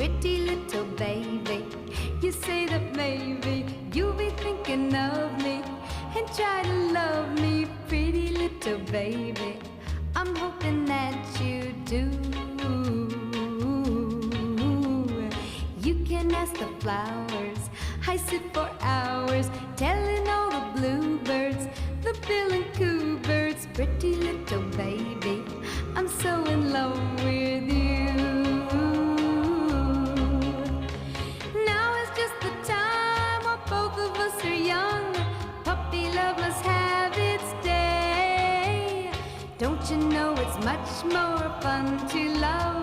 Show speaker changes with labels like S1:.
S1: pretty little baby. You say that maybe you'll be thinking of me and try to love me, pretty little baby. I'm hoping that you do. You can ask the flowers, I sit for hours telling all the bluebirds, the bill and coo birds, pretty little baby, I'm so in love with you. Now is just the time while both of us are young. Puppy love must have its day. Don't you know it's much more fun to love